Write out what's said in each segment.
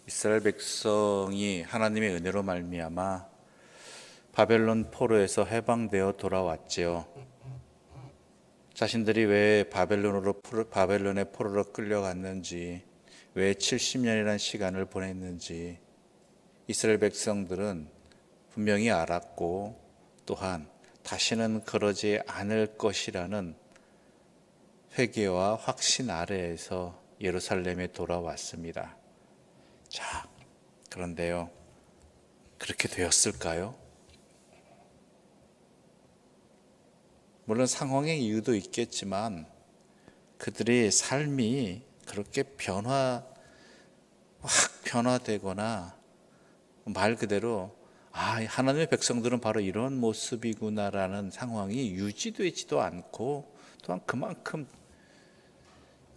이스라엘 백성이 하나님의 은혜로 말미암아 바벨론 포로에서 해방되어 돌아왔지요. 자신들이 왜 바벨론의 포로로 끌려갔는지, 왜 70년이라는 시간을 보냈는지 이스라엘 백성들은 분명히 알았고, 또한 다시는 그러지 않을 것이라는 회개와 확신 아래에서 예루살렘에 돌아왔습니다. 자, 그런데요, 그렇게 되었을까요? 물론 상황의 이유도 있겠지만 그들의 삶이 그렇게 확 변화되거나 말 그대로 하나님의 백성들은 바로 이런 모습이구나라는 상황이 유지되지도 않고, 또한 그만큼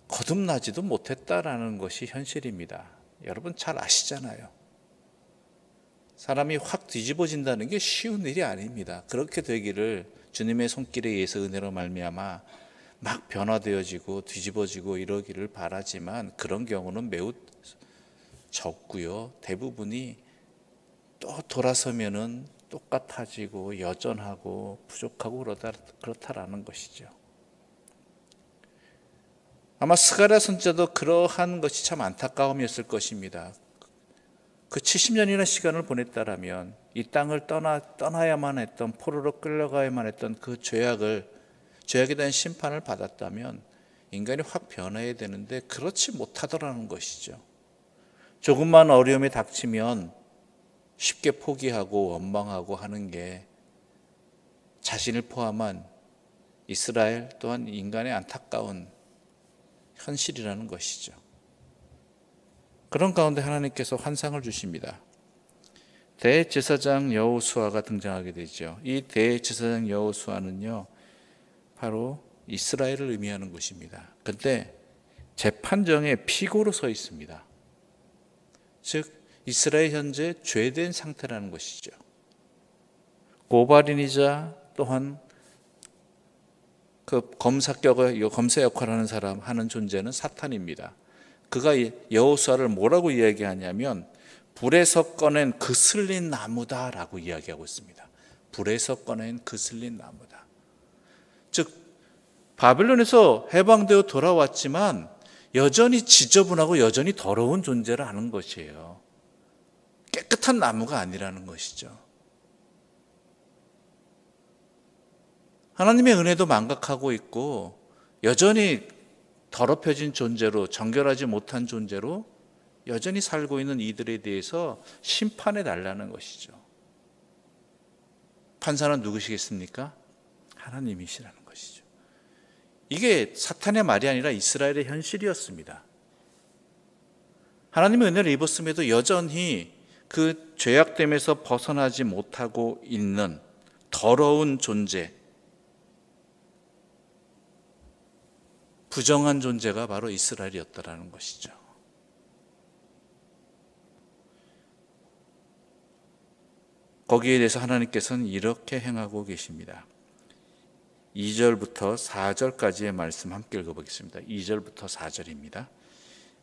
거듭나지도 못했다라는 것이 현실입니다. 여러분 잘 아시잖아요. 사람이 확 뒤집어진다는 게 쉬운 일이 아닙니다. 그렇게 되기를 주님의 손길에 의해서 은혜로 말미암아 막 변화되어지고 뒤집어지고 이러기를 바라지만, 그런 경우는 매우 적고요. 대부분이 또 돌아서면은 똑같아지고 여전하고 부족하고 그렇다라는 것이죠. 아마 스가랴 선지자도 그러한 것이 참 안타까움이었을 것입니다. 그 70년이나 시간을 보냈다라면 이 땅을 떠나야만 했던, 포로로 끌려가야만 했던 그 죄악에 대한 심판을 받았다면 인간이 확 변해야 되는데 그렇지 못하더라는 것이죠. 조금만 어려움이 닥치면 쉽게 포기하고 원망하고 하는 게 자신을 포함한 이스라엘 또한 인간의 안타까운 현실이라는 것이죠. 그런 가운데 하나님께서 환상을 주십니다. 대제사장 여호수아가 등장하게 되죠. 이 대제사장 여호수아는요, 바로 이스라엘을 의미하는 것입니다. 그런데 재판정에 피고로 서 있습니다. 즉 이스라엘 현재 죄된 상태라는 것이죠. 고발인이자 또한 그 검사 역할을 하는 사람 하는 존재는 사탄입니다. 그가 여호수아를 뭐라고 이야기하냐면 불에서 꺼낸 그슬린 나무다라고 이야기하고 있습니다. 불에서 꺼낸 그슬린 나무다. 즉 바벨론에서 해방되어 돌아왔지만 여전히 지저분하고 여전히 더러운 존재를 하는 것이에요. 깨끗한 나무가 아니라는 것이죠. 하나님의 은혜도 망각하고 있고 여전히 더럽혀진 존재로, 정결하지 못한 존재로 여전히 살고 있는 이들에 대해서 심판해 달라는 것이죠. 판사는 누구시겠습니까? 하나님이시라는 것이죠. 이게 사탄의 말이 아니라 이스라엘의 현실이었습니다. 하나님의 은혜를 입었음에도 여전히 그 죄악됨에서 벗어나지 못하고 있는 더러운 존재, 부정한 존재가 바로 이스라엘이었다라는 것이죠. 거기에 대해서 하나님께서는 이렇게 행하고 계십니다. 2절부터 4절까지의 말씀 함께 읽어보겠습니다. 2절부터 4절입니다.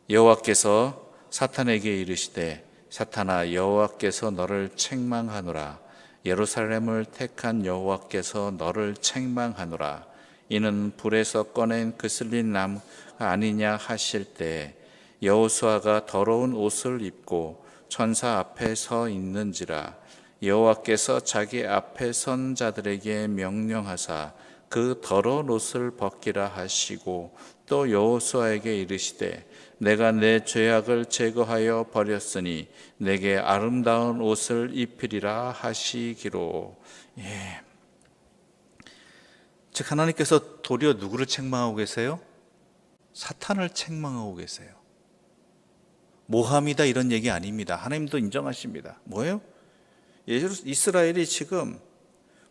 여호와께서 사탄에게 이르시되 사탄아, 여호와께서 너를 책망하노라. 예루살렘을 택한 여호와께서 너를 책망하노라. 이는 불에서 꺼낸 그슬린 나무가 아니냐 하실 때 여호수아가 더러운 옷을 입고 천사 앞에 서 있는지라. 여호와께서 자기 앞에 선 자들에게 명령하사 그 더러운 옷을 벗기라 하시고, 또 여호수아에게 이르시되 내가 내 죄악을 제거하여 버렸으니 내게 아름다운 옷을 입히리라 하시기로. 즉 하나님께서 도리어 누구를 책망하고 계세요? 사탄을 책망하고 계세요. 모함이다 이런 얘기 아닙니다. 하나님도 인정하십니다. 뭐예요? 이스라엘이 지금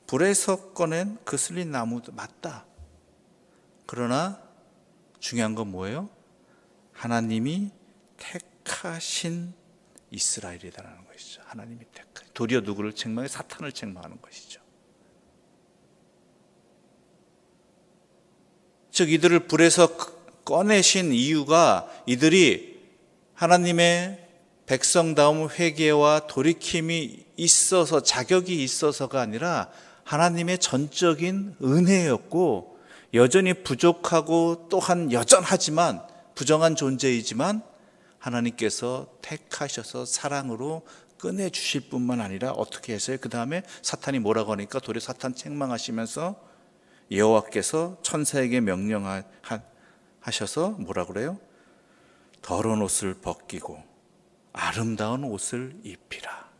불에서 꺼낸 그슬린 나무도 맞다. 그러나 중요한 건 뭐예요? 하나님이 택하신 이스라엘이다라는 것이죠. 하나님이 택하신. 도리어 누구를 책망해? 사탄을 책망하는 것이죠. 즉 이들을 불에서 꺼내신 이유가 이들이 하나님의 백성다움 회개와 돌이킴이 있어서, 자격이 있어서가 아니라 하나님의 전적인 은혜였고, 여전히 부족하고 또한 여전하지만 부정한 존재이지만 하나님께서 택하셔서 사랑으로 꺼내주실 뿐만 아니라 어떻게 했어요? 그 다음에 사탄이 뭐라고 하니까 도리어 사탄 책망하시면서 여호와께서 천사에게 명령하셔서 뭐라 그래요? 더러운 옷을 벗기고 아름다운 옷을 입히라.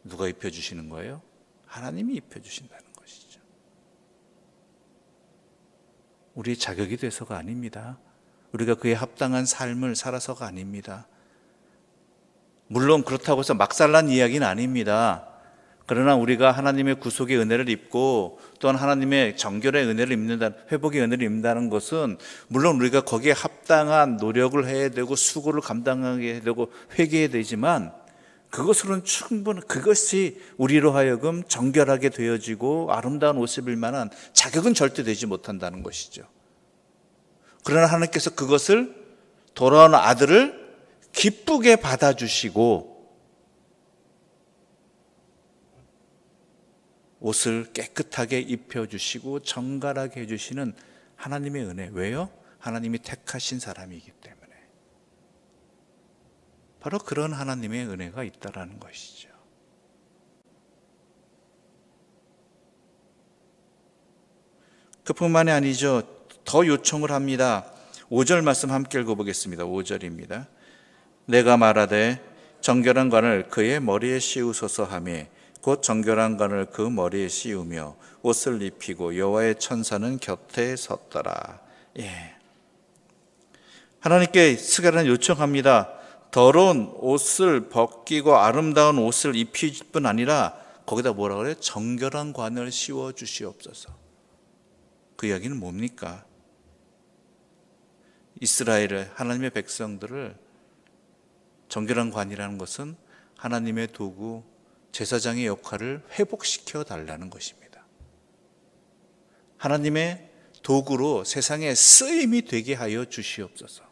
누가 입혀주시는 거예요? 하나님이 입혀주신다는 것이죠. 우리의 자격이 돼서가 아닙니다. 우리가 그에 합당한 삶을 살아서가 아닙니다. 물론 그렇다고 해서 막살난 이야기는 아닙니다. 그러나 우리가 하나님의 구속의 은혜를 입고 또한 하나님의 정결의 은혜를 입는다, 회복의 은혜를 입는다는 것은 물론 우리가 거기에 합당한 노력을 해야 되고 수고를 감당하게 해야 되고 회개해야 되지만 그것으로는 그것이 우리로 하여금 정결하게 되어지고 아름다운 옷을 입을 만한 자격은 절대 되지 못한다는 것이죠. 그러나 하나님께서 그것을 돌아온 아들을 기쁘게 받아주시고 옷을 깨끗하게 입혀주시고 정갈하게 해주시는 하나님의 은혜. 왜요? 하나님이 택하신 사람이기 때문에. 바로 그런 하나님의 은혜가 있다라는 것이죠. 그뿐만이 아니죠. 더 요청을 합니다. 5절 말씀 함께 읽어보겠습니다. 5절입니다. 내가 말하되 정결한 관을 그의 머리에 씌우소서 하며 곧 정결한 관을 그 머리에 씌우며 옷을 입히고 여호와의 천사는 곁에 섰더라. 예. 하나님께 스가랴는 요청합니다. 더러운 옷을 벗기고 아름다운 옷을 입힐 뿐 아니라 거기다 뭐라 그래요? 정결한 관을 씌워 주시옵소서. 그 이야기는 뭡니까? 이스라엘을, 하나님의 백성들을 정결한 관이라는 것은 하나님의 도구, 제사장의 역할을 회복시켜 달라는 것입니다. 하나님의 도구로 세상에 쓰임이 되게 하여 주시옵소서.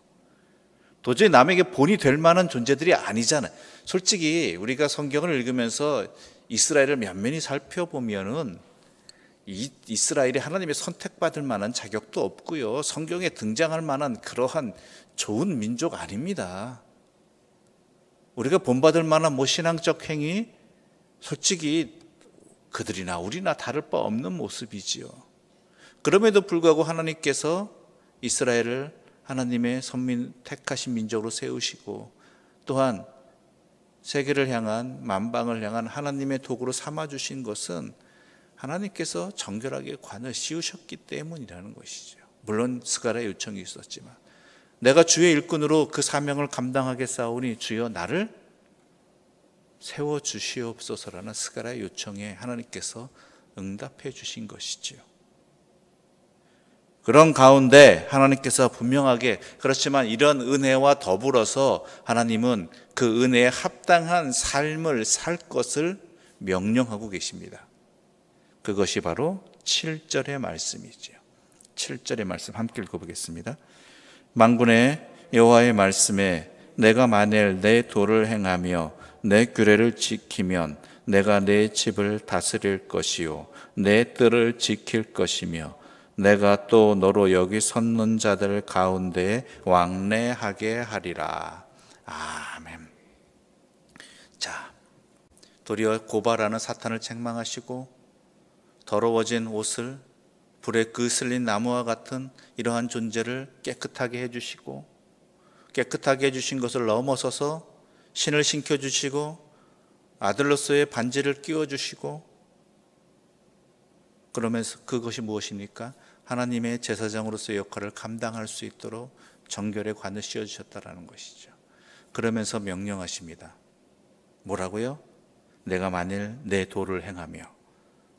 도저히 남에게 본이 될 만한 존재들이 아니잖아요. 솔직히 우리가 성경을 읽으면서 이스라엘을 면면히 살펴보면은 이스라엘이 하나님의 선택받을 만한 자격도 없고요. 성경에 등장할 만한 그러한 좋은 민족 아닙니다. 우리가 본받을 만한 신앙적 행위, 솔직히 그들이나 우리나 다를 바 없는 모습이지요. 그럼에도 불구하고 하나님께서 이스라엘을 하나님의 선민 택하신 민족으로 세우시고 또한 세계를 향한, 만방을 향한 하나님의 도구로 삼아주신 것은 하나님께서 정결하게 관을 씌우셨기 때문이라는 것이죠. 물론 스가랴의 요청이 있었지만 내가 주의 일꾼으로 그 사명을 감당하겠사오니 주여 나를 세워주시옵소서라는 스가랴의 요청에 하나님께서 응답해 주신 것이지요. 그런 가운데 하나님께서 분명하게, 그렇지만 이런 은혜와 더불어서 하나님은 그 은혜에 합당한 삶을 살 것을 명령하고 계십니다. 그것이 바로 7절의 말씀이지요. 7절의 말씀 함께 읽어보겠습니다. 만군의 여호와의 말씀에 내가 만일 내 도를 행하며 내 규례를 지키면 내가 내 집을 다스릴 것이요 내 뜰을 지킬 것이며 내가 또 너로 여기 섰는 자들 가운데 왕래하게 하리라. 아멘. 자, 도리어 고발하는 사탄을 책망하시고 더러워진 옷을 불에 그슬린 나무와 같은 이러한 존재를 깨끗하게 해주시고, 깨끗하게 해주신 것을 넘어서서 신을 신겨주시고 아들로서의 반지를 끼워주시고, 그러면서 그것이 무엇입니까? 하나님의 제사장으로서의 역할을 감당할 수 있도록 정결의 관을 씌워주셨다는 것이죠. 그러면서 명령하십니다. 뭐라고요? 내가 만일 내 도를 행하며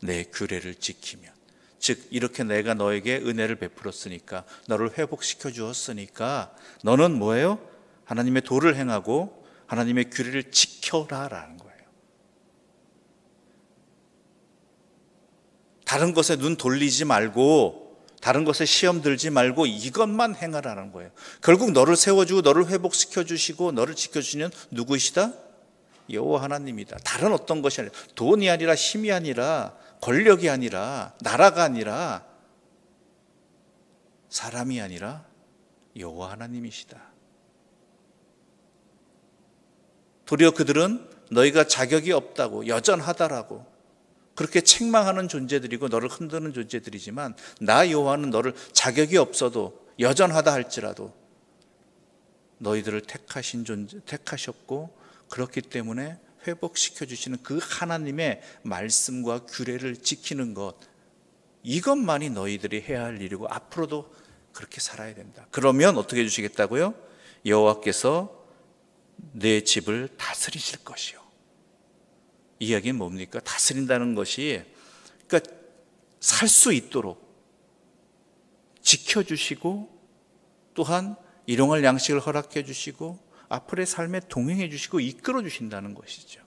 내 규례를 지키면, 즉 이렇게 내가 너에게 은혜를 베풀었으니까, 너를 회복시켜 주었으니까 너는 뭐예요? 하나님의 도를 행하고 하나님의 규례를 지켜라라는 거예요. 다른 것에 눈 돌리지 말고, 다른 것에 시험 들지 말고 이것만 행하라는 거예요. 결국 너를 세워주고 너를 회복시켜 주시고 너를 지켜주시는 누구이시다? 여호와 하나님이다. 다른 어떤 것이 아니라, 돈이 아니라, 힘이 아니라, 권력이 아니라, 나라가 아니라, 사람이 아니라 여호와 하나님이시다. 도리어 그들은 너희가 자격이 없다고, 여전하다라고 그렇게 책망하는 존재들이고 너를 흔드는 존재들이지만, 나 여호와는 너를 자격이 없어도 여전하다 할지라도 너희들을 택하셨고, 그렇기 때문에 회복시켜 주시는 그 하나님의 말씀과 규례를 지키는 것, 이것만이 너희들이 해야 할 일이고 앞으로도 그렇게 살아야 된다. 그러면 어떻게 해주시겠다고요? 여호와께서 내 집을 다스리실 것이요. 이 이야기는 뭡니까? 다스린다는 것이, 그러니까 살 수 있도록 지켜주시고, 또한 일용할 양식을 허락해 주시고, 앞으로의 삶에 동행해 주시고 이끌어 주신다는 것이죠.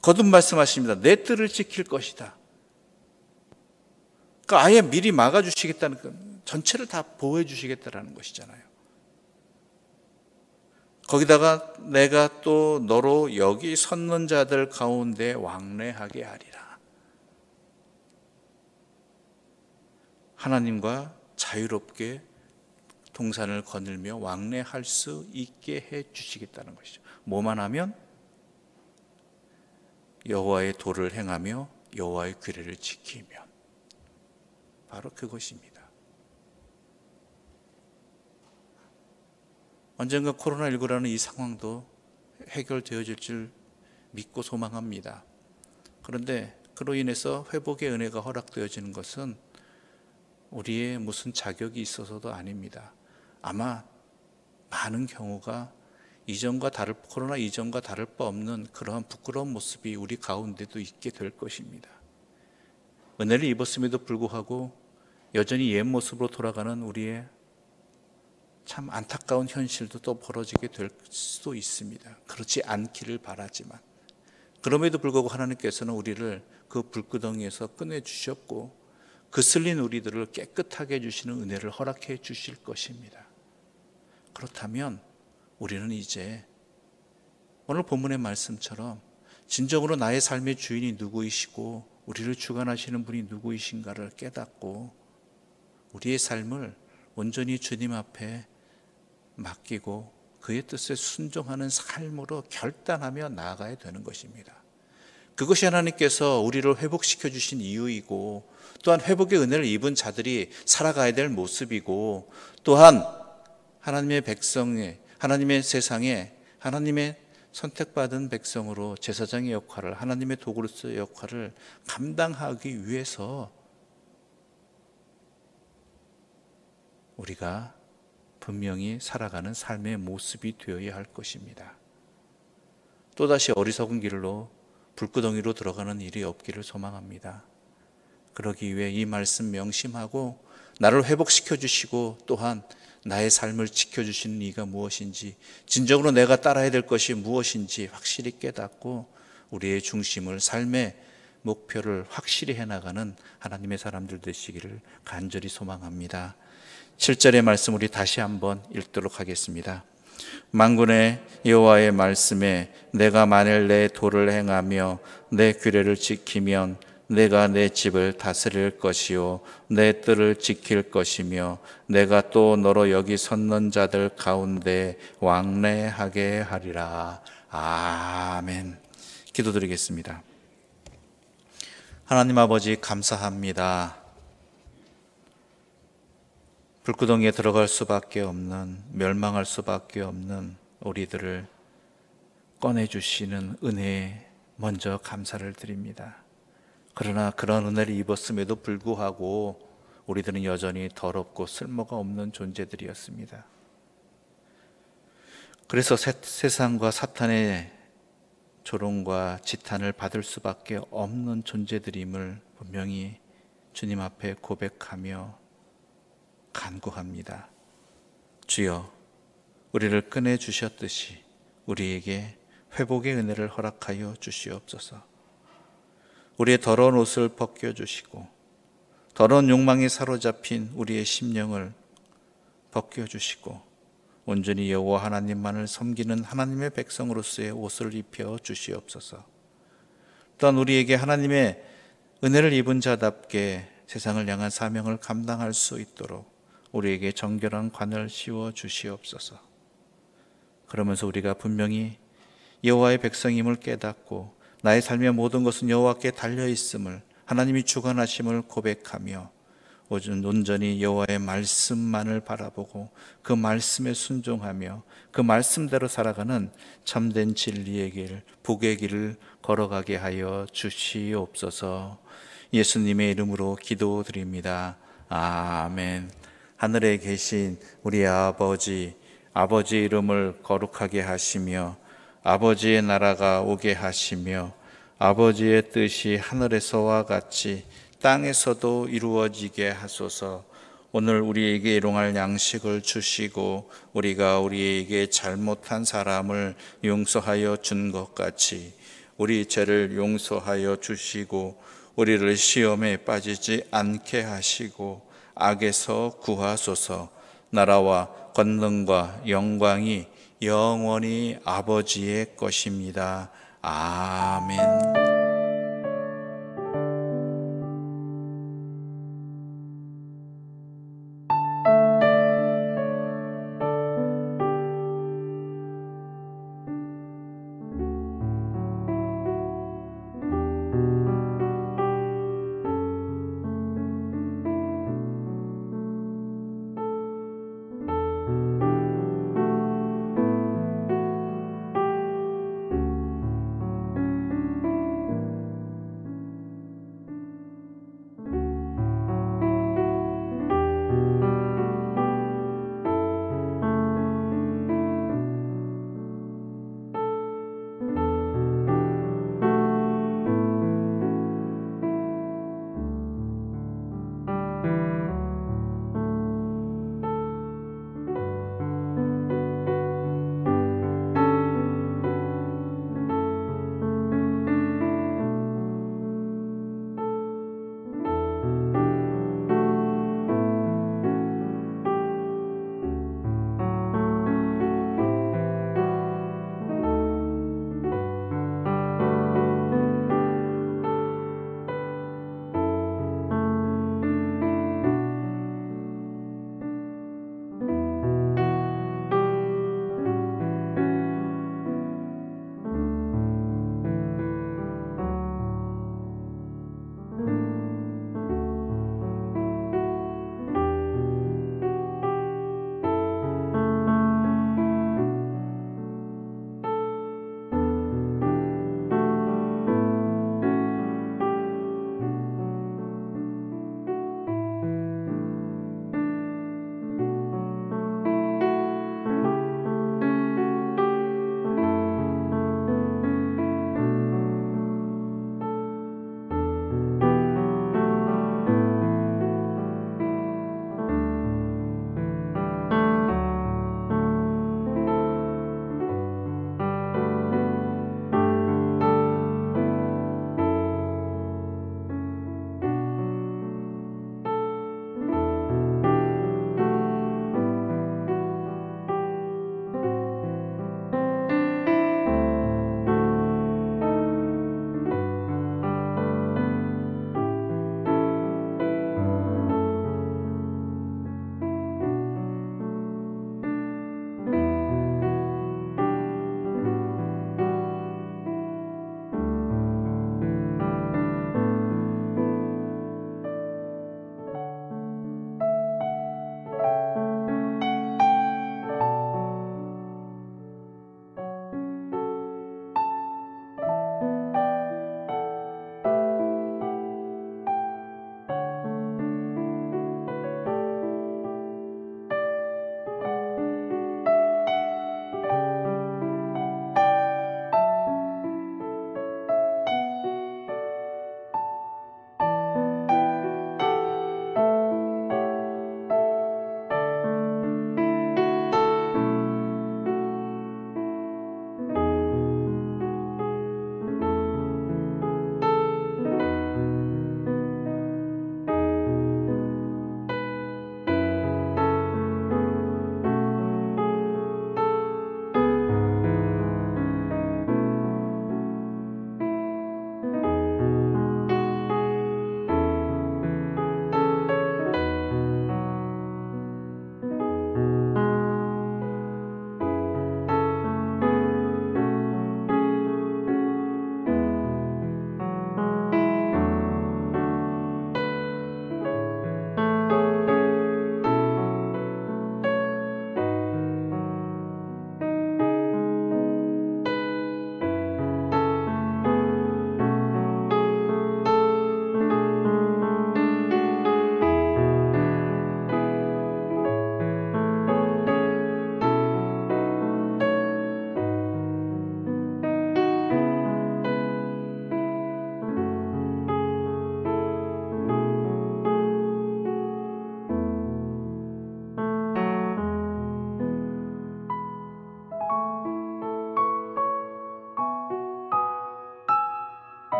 거듭 말씀하십니다. 내 뜰을 지킬 것이다. 그러니까 아예 미리 막아주시겠다는 건 전체를 다 보호해 주시겠다는 것이잖아요. 거기다가 내가 또 너로 여기 섰는 자들 가운데 왕래하게 하리라. 하나님과 자유롭게 동산을 거닐며 왕래할 수 있게 해 주시겠다는 것이죠. 뭐만 하면? 여호와의 도를 행하며 여호와의 규례를 지키면, 바로 그것입니다. 언젠가 코로나19라는 이 상황도 해결되어질 줄 믿고 소망합니다. 그런데 그로 인해서 회복의 은혜가 허락되어지는 것은 우리의 무슨 자격이 있어서도 아닙니다. 아마 많은 경우가 코로나 이전과 다를 바 없는 그러한 부끄러운 모습이 우리 가운데도 있게 될 것입니다. 은혜를 입었음에도 불구하고 여전히 옛 모습으로 돌아가는 우리의 참 안타까운 현실도 또 벌어지게 될 수도 있습니다. 그렇지 않기를 바라지만, 그럼에도 불구하고 하나님께서는 우리를 그 불구덩이에서 꺼내주셨고, 그 쓸린 우리들을 깨끗하게 해주시는 은혜를 허락해 주실 것입니다. 그렇다면 우리는 이제 오늘 본문의 말씀처럼 진정으로 나의 삶의 주인이 누구이시고 우리를 주관하시는 분이 누구이신가를 깨닫고 우리의 삶을 온전히 주님 앞에 맡기고 그의 뜻에 순종하는 삶으로 결단하며 나아가야 되는 것입니다. 그것이 하나님께서 우리를 회복시켜 주신 이유이고, 또한 회복의 은혜를 입은 자들이 살아가야 될 모습이고, 또한 하나님의 백성의, 하나님의 세상에 하나님의 선택받은 백성으로 제사장의 역할을, 하나님의 도구로서의 역할을 감당하기 위해서 우리가 분명히 살아가는 삶의 모습이 되어야 할 것입니다. 또다시 어리석은 길로 불구덩이로 들어가는 일이 없기를 소망합니다. 그러기 위해 이 말씀 명심하고 나를 회복시켜 주시고 또한 나의 삶을 지켜주시는 이가 무엇인지, 진정으로 내가 따라야 될 것이 무엇인지 확실히 깨닫고 우리의 중심을, 삶의 목표를 확실히 해나가는 하나님의 사람들 되시기를 간절히 소망합니다. 7절의 말씀 우리 다시 한번 읽도록 하겠습니다. 만군의 여호와의 말씀에 내가 만일 내 도를 행하며 내 규례를 지키면 내가 내 집을 다스릴 것이요 내 뜰을 지킬 것이며 내가 또 너로 여기 섰는 자들 가운데 왕래하게 하리라. 아멘. 기도드리겠습니다. 하나님 아버지 감사합니다. 불구덩이에 들어갈 수밖에 없는, 멸망할 수밖에 없는 우리들을 꺼내주시는 은혜에 먼저 감사를 드립니다. 그러나 그런 은혜를 입었음에도 불구하고 우리들은 여전히 더럽고 쓸모가 없는 존재들이었습니다. 그래서 세상과 사탄의 조롱과 지탄을 받을 수밖에 없는 존재들임을 분명히 주님 앞에 고백하며 간구합니다. 주여, 우리를 꺼내주셨듯이 우리에게 회복의 은혜를 허락하여 주시옵소서. 우리의 더러운 옷을 벗겨주시고 더러운 욕망에 사로잡힌 우리의 심령을 벗겨주시고 온전히 여호와 하나님만을 섬기는 하나님의 백성으로서의 옷을 입혀 주시옵소서. 또한 우리에게 하나님의 은혜를 입은 자답게 세상을 향한 사명을 감당할 수 있도록 우리에게 정결한 관을 씌워 주시옵소서. 그러면서 우리가 분명히 여호와의 백성임을 깨닫고 나의 삶의 모든 것은 여호와께 달려있음을, 하나님이 주관하심을 고백하며 온전히 여호와의 말씀만을 바라보고 그 말씀에 순종하며 그 말씀대로 살아가는 참된 진리의 길, 복의 길을 걸어가게 하여 주시옵소서. 예수님의 이름으로 기도드립니다. 아멘. 하늘에 계신 우리 아버지 이름을 거룩하게 하시며 아버지의 나라가 오게 하시며 아버지의 뜻이 하늘에서와 같이 땅에서도 이루어지게 하소서. 오늘 우리에게 일용할 양식을 주시고 우리가 우리에게 잘못한 사람을 용서하여 준 것 같이 우리 죄를 용서하여 주시고 우리를 시험에 빠지지 않게 하시고 악에서 구하소서. 나라와 권능과 영광이 영원히 아버지의 것입니다. 아멘.